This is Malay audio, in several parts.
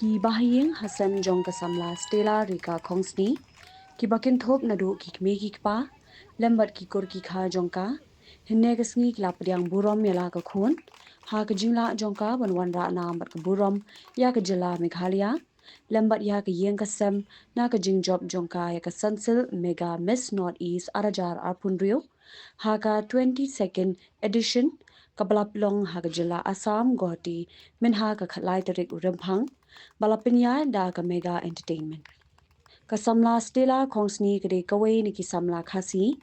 ki bahayeng Hasan jong kasamla Stella Rika Kongsni ki bakin thop nadu ki kme ki kpa lambat ki kor ki kha jongka hinne kasngi klap yang burom mela ka khun ha ka jingla jongka banwan ra na mat ka burom ya ka jela Meghalaya lambat ya ka yeng kasam na ka jing job jongka ya ka sansil mega miss northeast arajar arpunrio ha ka 22nd edition kabalapilong ha ka jela Assam Guwahati min ha ka khatlai tarik urampang balapinya da ka mega entertainment kasamla Stella Kongsni kade kawai ni kisamla khasi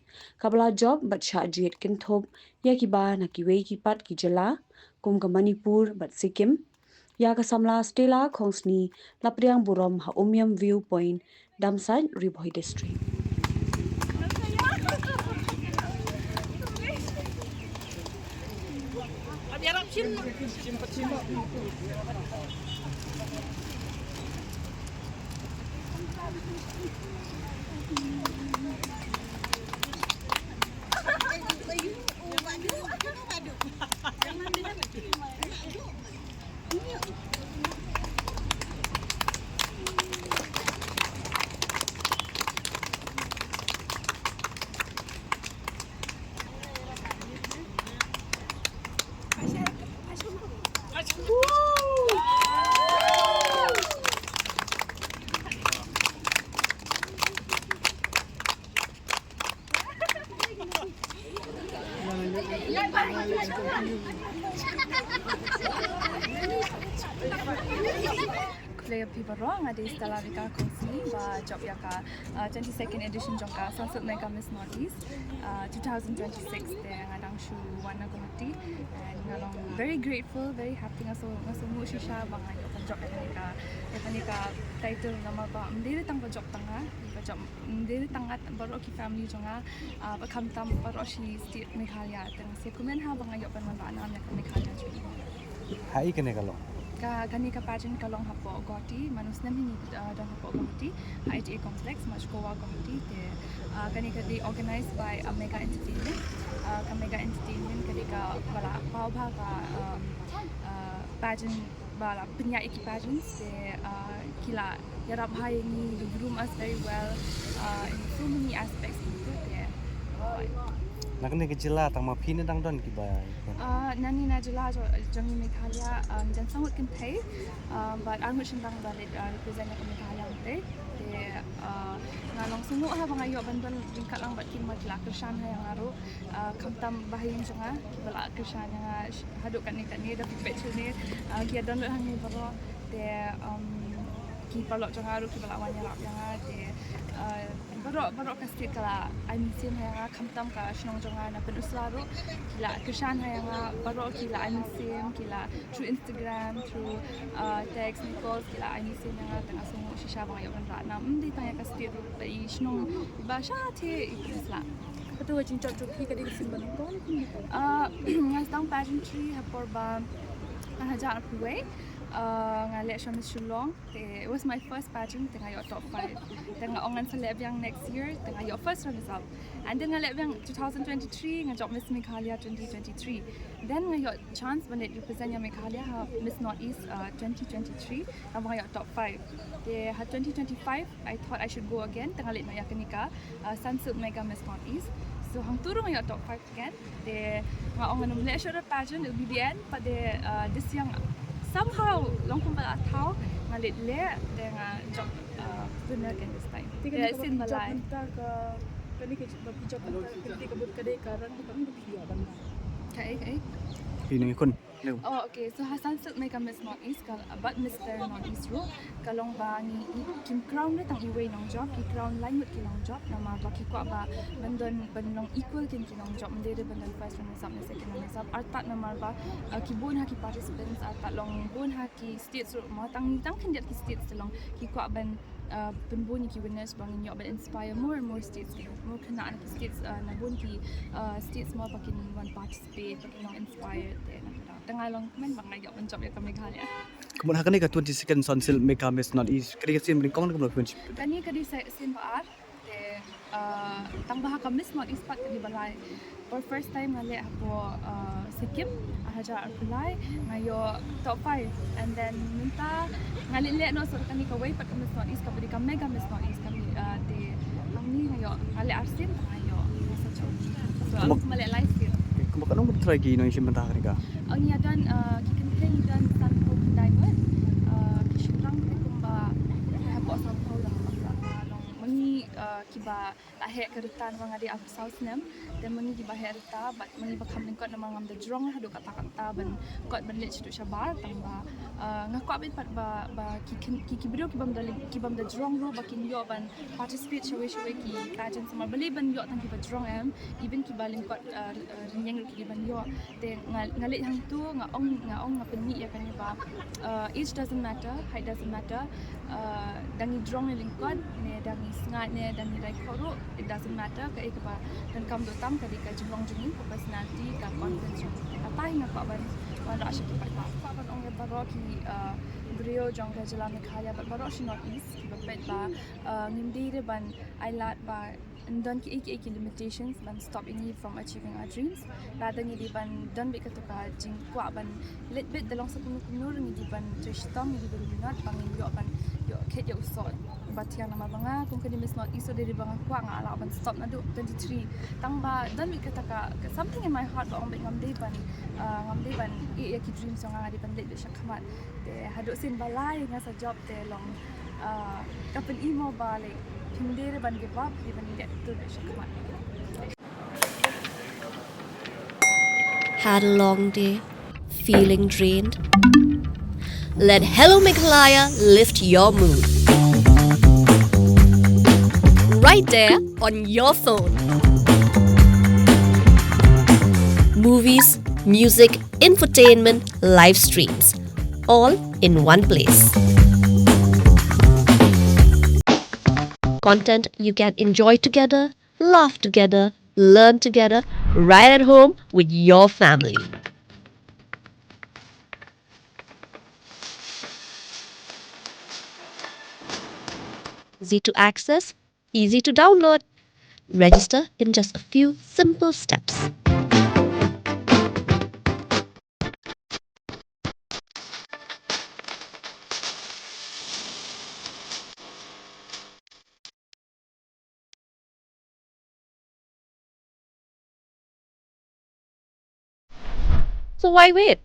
kabla job bat sha jit kinthop ya ki ba na ki wei ki pat ki jela kum ka Manipur bat Sikkim ya kasamla Stella Kongsni lapriang burom ha Umyam viewpoint damsai Ribhoi district Player Pibarong ada Stella Rika Kongsni ba job yaka 22nd edition jongka Sunset Mega Miss Northeast 2026 de ngadang shu wana Guwahati and ngalong very grateful very happy ngaso mu shisha bang ayo job ka title nama ba mdiri tang job tanga job mdiri tangat baro ki family jonga ba khamtam baro shi state Meghalaya tang se kumen ha bang ayo pan man ana nya Meghalaya ju hai kene kalong kani ka pageant kalong hapo Guwahati manus nam hini dan hapo Guwahati ITA complex mach Goa Guwahati te kani ka di organized by a mega entertainment ka mega entertainment kani ka wala pau bha ka pageant bala penyaik ki pageant te kila yarap hai ni you groom us very well in so many aspects gitu te nakne ke jela tang ma phin dang don ki ba nani na jela jangi Meghalaya jan sangut kan thai but angut sindang balik represent ka Meghalaya te ngalong sungu ha bang ayo bandan jingkat lang bat kin matla kershan ha yang aru khamtam bahin jonga bala kershan yang haduk kan ni da picture ni kia download hang ni baro te ki palok jonga aru ki bala wanya lap yang te Barok kasih kala animation yang khamtam ka shnong jonga na penuslaru kila kershan yang barok kila animation kila through Instagram through text calls kila animation yang tengah semua shisha bang ayo kan rana di tanya kasih tu bai shnong bahasa the isla betul wajin cocok ki kadi simban ko ngas tang pageantry hapor ba hajar puwe ngalek Shamis Shulong it was my first pageant tengah yo top 5 tengah ongan seleb yang next year tengah yo first runners up and then ngalek yang 2023 ngajok Miss Meghalaya 2023 then ngayo chance when it represent yang Meghalaya Miss Northeast 2023 abang yo top 5 de 2025 I thought I should go again tengah lek nak kenika Sunset Mega Miss Northeast so hang turun ngayo top 5 again de ngaongan Malaysia pageant BBN pada this yang somehow long pun bala tahu ngalit le dengan job benar kan this time. Dia sin malai. Kani ke job kani ke bud kadai karan kami berpihak bang. Okay. ini kun Oh okay, so Sunset Mega Miss Northeast but Mr. Northeast ro kalong ba ni kim crown ni tang iway nong job ki crown line with ki nong job nama ba ki kwa ba bandon bandong equal kin ki nong job mende bandon first runners up na second runners up artat nama ba ki bon ha ki participants artat long bon ha ki states ro mo tang kin ki states long ki kwa ban penbun ki winners bang nyok ban inspire more and more states more kena ki states na bon ki states mo pakin one participate pakin long inspire tengah long men bang ayok menjob ya kami Meghalaya kemun hakani ka 22nd Sunset Mega Miss Northeast kri sim bringkong na kemun kani kadi sin baat te tang bah ka Miss Northeast pat di balai for first time ngale apo Sikkim haja apply ngayo top 5 and then minta ngale le no so kami ka way pat kami Miss Northeast kabudi ka mega Miss Northeast kami te kami ngayo ngale arsin ngayo sa chon so ako mali life skill Kung bakit nung try ki Indonesia mentah ka? ang iya dan kikenting dan san ko diamond kishirang te kumba hapo sa ko lang mangi kiba lahe kerutan wang adi aku south nem dan mangi kiba herta but mangi bakam lingkot namang am the drong hadu kata ban kot ban lech tu shabar tamba ngakwa bin pat ba ki brio kibam the drong ro bakin yo ban participate shawe ki kajen sama beli ban yo tang kiba drong am even kiba lingkot rinyang ki ban yo te ngale hang tu ngaong ngapeni ya kan ba age doesn't matter, height doesn't matter, dangi drong ni lingkod ne dangi sngat ne dangi rai khoro, it doesn't matter ka ikba dan kam do tam kadi ka jumlong juni ka personality ka confidence apa hingga ka ban ra shi pa ban ong ya baro ki brio jong ka jala mekhaya baro shi not east ki ba pet ba ngimdi de ban I lat ba and don't ki limitations ban stop any from achieving our dreams rather ni di ban dan be katuka jing kwa ban lit bit dalong sa kunur ni di ban trishtam ni di berminat bangin yo ban yo khet yo usot batian nama banga kung kani Miss Northeast so dari banga kwa nga ala ban stop na do 23 tang ba dan be kataka something in my heart ba ong ngam de ban ya ki dreams so nga di ban lit sha khamat te hadu sin balai nga sa job te long kapan imo balik hindi ban give up even get to the shakmat. Had a long day, feeling drained? Let Hello Meghalaya lift your mood. Right there on your phone. Movies, music, infotainment, live streams, all in one place. Content you can enjoy together, laugh together, learn together, right at home with your family. Easy to access, easy to download. Register in just a few simple steps. So why wait?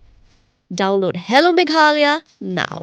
Download Hello Meghalaya now.